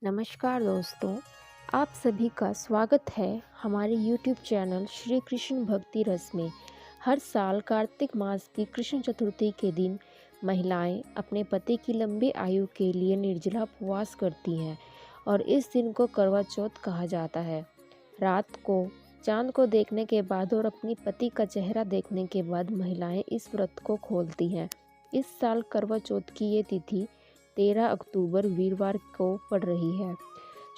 नमस्कार दोस्तों, आप सभी का स्वागत है हमारे YouTube चैनल श्री कृष्ण भक्ति रस में। हर साल कार्तिक मास की कृष्ण चतुर्थी के दिन महिलाएं अपने पति की लंबी आयु के लिए निर्जला उपवास करती हैं और इस दिन को करवा चौथ कहा जाता है। रात को चांद को देखने के बाद और अपनी पति का चेहरा देखने के बाद महिलाएं इस व्रत को खोलती हैं। इस साल करवा चौथ की ये तिथि 13 अक्टूबर वीरवार को पड़ रही है।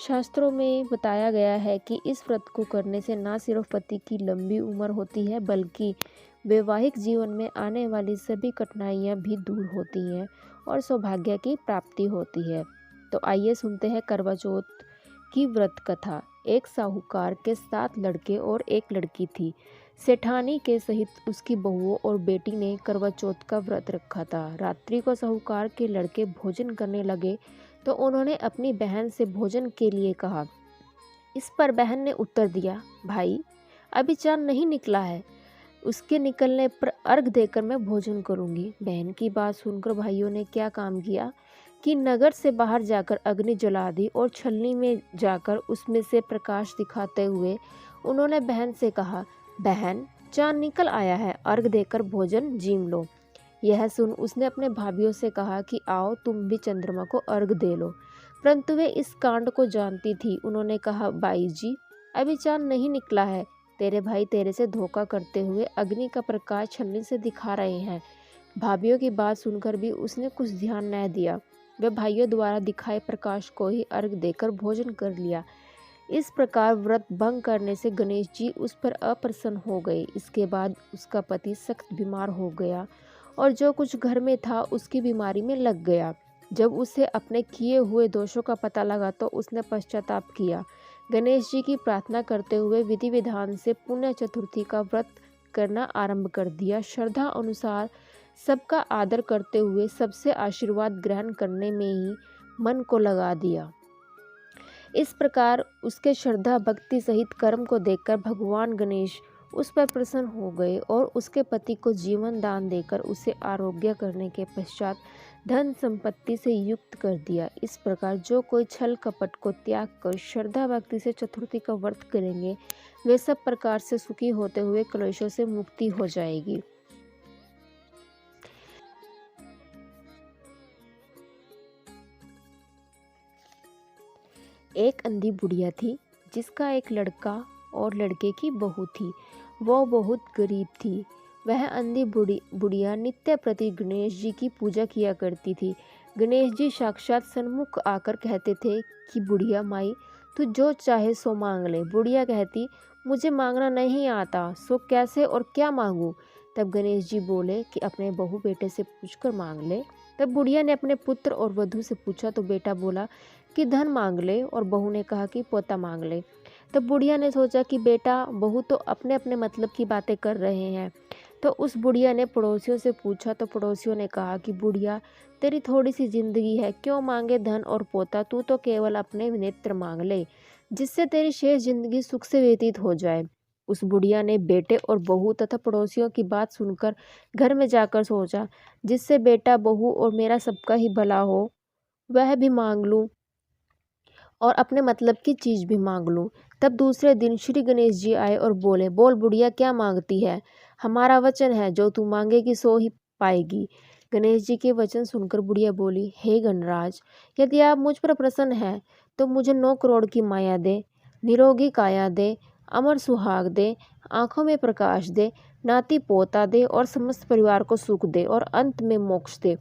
शास्त्रों में बताया गया है कि इस व्रत को करने से न सिर्फ पति की लंबी उम्र होती है बल्कि वैवाहिक जीवन में आने वाली सभी कठिनाइयां भी दूर होती हैं और सौभाग्य की प्राप्ति होती है। तो आइए सुनते हैं करवा चौथ की व्रत कथा। एक साहूकार के 7 लड़के और एक लड़की थी। सेठानी के सहित उसकी बहुओं और बेटी ने करवा चौथ का व्रत रखा था। रात्रि को साहूकार के लड़के भोजन करने लगे तो उन्होंने अपनी बहन से भोजन के लिए कहा। इस पर बहन ने उत्तर दिया, भाई अभी चांद नहीं निकला है, उसके निकलने पर अर्घ देकर मैं भोजन करूंगी। बहन की बात सुनकर भाइयों ने क्या काम किया कि नगर से बाहर जाकर अग्नि जला दी और छलनी में जाकर उसमें से प्रकाश दिखाते हुए उन्होंने बहन से कहा, बहन चांद निकल आया है, अर्घ देकर भोजन जीम लो। यह सुन उसने अपने भाइयों से कहा कि आओ तुम भी चंद्रमा को अर्घ दे लो, परंतु वे इस कांड को जानती थी। उन्होंने कहा, बाई जी अभी चांद नहीं निकला है, तेरे भाई तेरे से धोखा करते हुए अग्नि का प्रकाश छलनी से दिखा रहे हैं। भाइयों की बात सुनकर भी उसने कुछ ध्यान न दिया। वह भाइयों द्वारा दिखाए प्रकाश को ही अर्घ देकर भोजन कर लिया। इस प्रकार व्रत भंग करने से गणेश जी उस पर अप्रसन्न हो गए। इसके बाद उसका पति सख्त बीमार हो गया और जो कुछ घर में था उसकी बीमारी में लग गया। जब उसे अपने किए हुए दोषों का पता लगा तो उसने पश्चाताप किया। गणेश जी की प्रार्थना करते हुए विधि विधान से पुण्य चतुर्थी का व्रत करना आरंभ कर दिया। श्रद्धा अनुसार सबका आदर करते हुए सबसे आशीर्वाद ग्रहण करने में ही मन को लगा दिया। इस प्रकार उसके श्रद्धा भक्ति सहित कर्म को देखकर भगवान गणेश उस पर प्रसन्न हो गए और उसके पति को जीवन दान देकर उसे आरोग्य करने के पश्चात धन संपत्ति से युक्त कर दिया। इस प्रकार जो कोई छल कपट को त्याग कर श्रद्धा भक्ति से चतुर्थी का व्रत करेंगे वे सब प्रकार से सुखी होते हुए क्लेशों से मुक्ति हो जाएगी। एक अंधी बुढ़िया थी जिसका एक लड़का और लड़के की बहू थी। वो बहुत गरीब थी। वह अंधी बुढ़िया नित्य प्रति गणेश जी की पूजा किया करती थी। गणेश जी साक्षात सन्मुख आकर कहते थे कि बुढ़िया माई तू जो चाहे सो मांग ले। बुढ़िया कहती, मुझे मांगना नहीं आता, सो कैसे और क्या मांगूं। तब गणेश जी बोले कि अपने बहू बेटे से पूछकर मांग ले। तब बुढ़िया ने अपने पुत्र और वधू से पूछा तो बेटा बोला कि धन मांग ले और बहू ने कहा कि पोता मांग ले। तब बुढ़िया ने सोचा कि बेटा बहू तो अपने अपने मतलब की बातें कर रहे हैं। तो उस बुढ़िया ने पड़ोसियों से पूछा तो पड़ोसियों ने कहा कि बुढ़िया तेरी थोड़ी सी जिंदगी है, क्यों मांगे धन और पोता, तू तो केवल अपने नेत्र मांग ले जिससे तेरी शेष जिंदगी सुख से व्यतीत हो जाए। उस बुढ़िया ने बेटे और बहू तथा पड़ोसियों की बात सुनकर घर में जाकर सोचा, जिससे बेटा बहू और मेरा सबका ही भला हो वह भी मांग लूं और अपने मतलब की चीज़ भी मांग लूं। तब दूसरे दिन श्री गणेश जी आए और बोले, बोल बुढ़िया क्या मांगती है, हमारा वचन है जो तू मांगेगी सो ही पाएगी। गणेश जी के वचन सुनकर बुढ़िया बोली, हे गणराज, यदि आप मुझ पर प्रसन्न हैं तो मुझे 9 करोड़ की माया दे, निरोगी काया दे, अमर सुहाग दे, आंखों में प्रकाश दे, नाती पोता दे और समस्त परिवार को सुख दे और अंत में मोक्ष दे।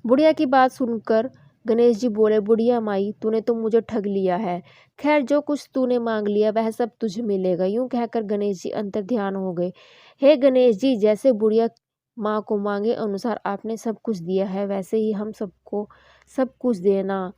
बुढ़िया की बात सुनकर गणेश जी बोले, बुढ़िया माई तूने तो मुझे ठग लिया है, खैर जो कुछ तूने मांग लिया वह सब तुझे मिलेगा। यूं कहकर गणेश जी अंतर ध्यान हो गए। हे गणेश जी, जैसे बुढ़िया माँ को मांगे अनुसार आपने सब कुछ दिया है वैसे ही हम सबको सब कुछ देना।